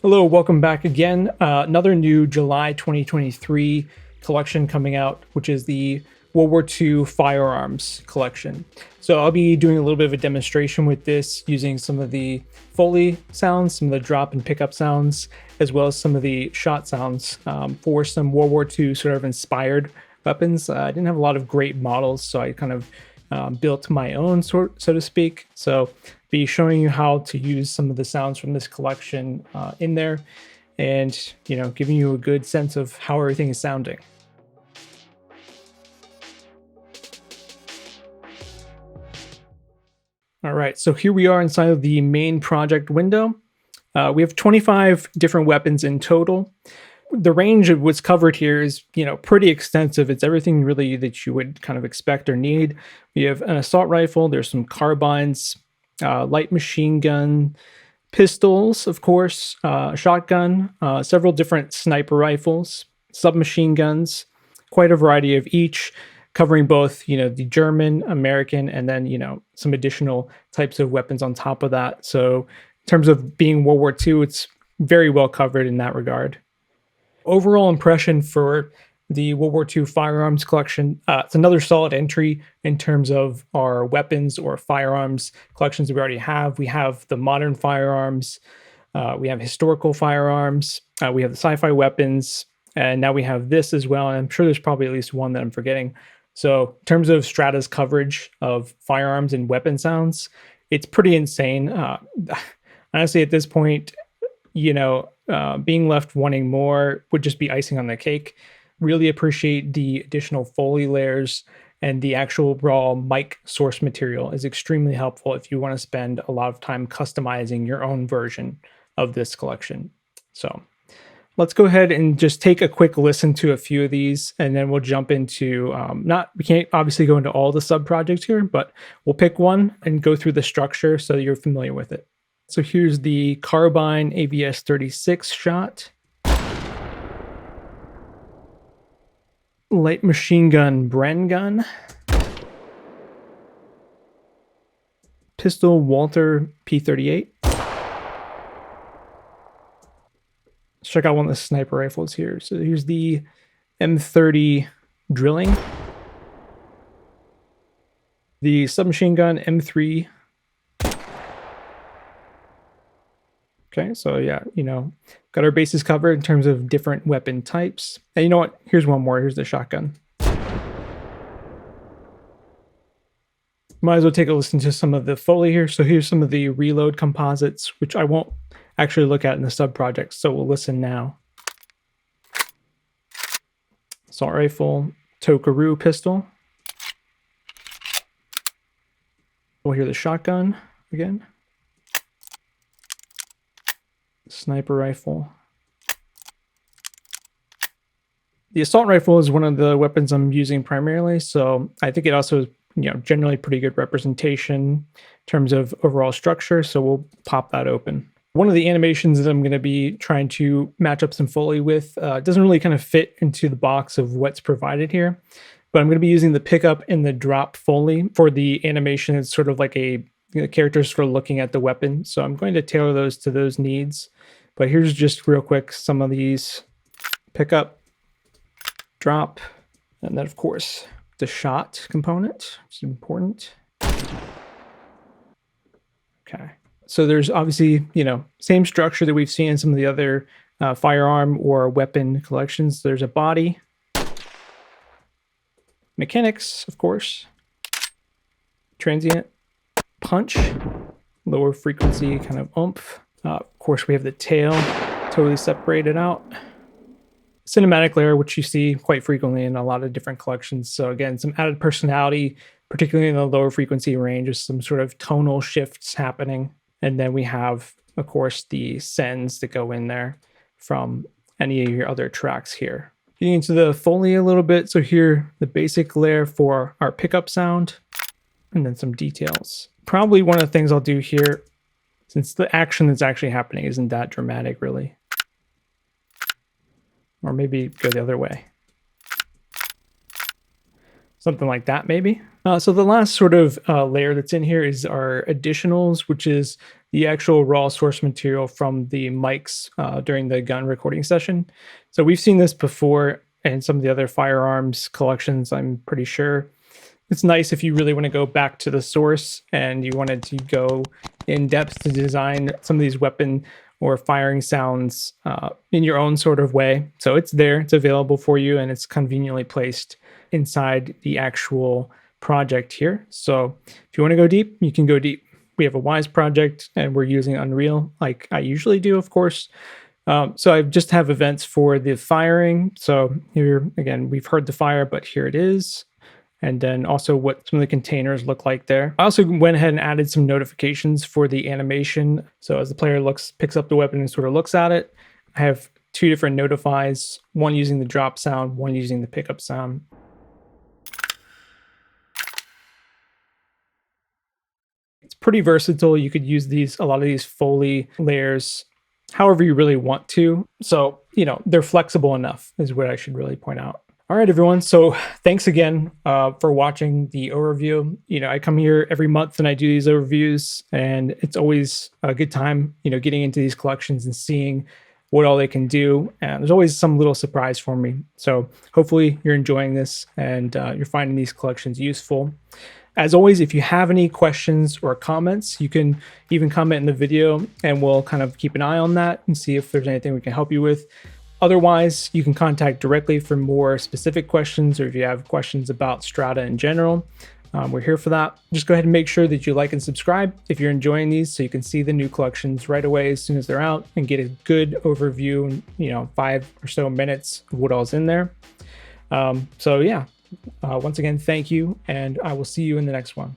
Hello, welcome back again. Another new July 2023 collection coming out, which is the World War II Firearms collection. So I'll be doing a little bit of a demonstration with this using some of the Foley sounds, some of the drop and pickup sounds, as well as some of the shot sounds for some World War II sort of inspired weapons. I didn't have a lot of great models, so I kind of built my own, so to speak. So be showing you how to use some of the sounds from this collection in there, and giving you a good sense of how everything is sounding. All right, so here we are inside of the main project window. We have 25 different weapons in total. The range of what's covered here is, pretty extensive. It's everything really that you would kind of expect or need. We have an assault rifle. There's some carbines, light machine gun, pistols, of course, shotgun, several different sniper rifles, submachine guns, quite a variety of each, covering both, the German, American, and then, some additional types of weapons on top of that. So in terms of being World War II, it's very well covered in that regard. Overall impression for the World War II firearms collection, it's another solid entry in terms of our weapons or firearms collections that we already have. We have the modern firearms, we have historical firearms, we have the sci-fi weapons, and now we have this as well. And I'm sure there's probably at least one that I'm forgetting. So in terms of Strata's coverage of firearms and weapon sounds, it's pretty insane. Honestly, at this point, being left wanting more would just be icing on the cake. Really appreciate the additional Foley layers, and the actual raw mic source material is extremely helpful if you want to spend a lot of time customizing your own version of this collection. So let's go ahead and just take a quick listen to a few of these, and then we'll jump into, we can't obviously go into all the sub projects here, but we'll pick one and go through the structure so you're familiar with it. So here's the carbine AVS 36 shot. Light machine gun Bren gun. Pistol Walter P38. Let's check out one of the sniper rifles here. So here's the M30 drilling. The submachine gun M3. Okay, so yeah, got our bases covered in terms of different weapon types. And you know what? Here's one more. Here's the shotgun. Might as well take a listen to some of the Foley here. So here's some of the reload composites, which I won't actually look at in the sub projects. So we'll listen now. Assault rifle, Tokaru pistol. We'll hear the shotgun again. Sniper rifle. The assault rifle is one of the weapons I'm using primarily, so I think it also is, generally pretty good representation in terms of overall structure, so we'll pop that open. One of the animations that I'm going to be trying to match up some Foley with doesn't really kind of fit into the box of what's provided here, but I'm going to be using the pickup and the drop Foley for the animation. It's sort of like a characters for looking at the weapon, so I'm going to tailor those to those needs. But here's just real quick some of these: pickup, drop, and then of course the shot component, which is important. Okay, so there's obviously same structure that we've seen in some of the other firearm or weapon collections. There's a body, mechanics, of course, transient, punch, lower frequency kind of oomph. Of course, we have the tail totally separated out. Cinematic layer, which you see quite frequently in a lot of different collections. So again, some added personality, particularly in the lower frequency range, is some sort of tonal shifts happening. And then we have, of course, the sends that go in there from any of your other tracks here. Getting into the Foley a little bit. So here, the basic layer for our pickup sound, and then some details. Probably one of the things I'll do here, since the action that's actually happening isn't that dramatic really. Or maybe go the other way. Something like that maybe. So the last sort of layer that's in here is our additionals, which is the actual raw source material from the mics during the gun recording session. So we've seen this before in some of the other firearms collections, I'm pretty sure. It's nice if you really want to go back to the source and you wanted to go in depth to design some of these weapon or firing sounds in your own sort of way. So it's there, it's available for you, and it's conveniently placed inside the actual project here. So if you want to go deep, you can go deep. We have a Wise project and we're using Unreal like I usually do, of course. So I just have events for the firing. So here, again, we've heard the fire, but here it is. And then also what some of the containers look like there. I also went ahead and added some notifications for the animation. So as the player picks up the weapon and sort of looks at it, I have two different notifies, one using the drop sound, one using the pickup sound. It's pretty versatile. You could use a lot of these Foley layers however you really want to. So, they're flexible enough is what I should really point out. All right, everyone. So thanks again for watching the overview. I come here every month and I do these overviews, and it's always a good time, getting into these collections and seeing what all they can do. And there's always some little surprise for me. So hopefully you're enjoying this and you're finding these collections useful. As always, if you have any questions or comments, you can even comment in the video and we'll kind of keep an eye on that and see if there's anything we can help you with. Otherwise, you can contact directly for more specific questions, or if you have questions about Strata in general, we're here for that. Just go ahead and make sure that you like and subscribe if you're enjoying these so you can see the new collections right away as soon as they're out and get a good overview in 5 or so minutes of what all's in there. So yeah, once again, thank you, and I will see you in the next one.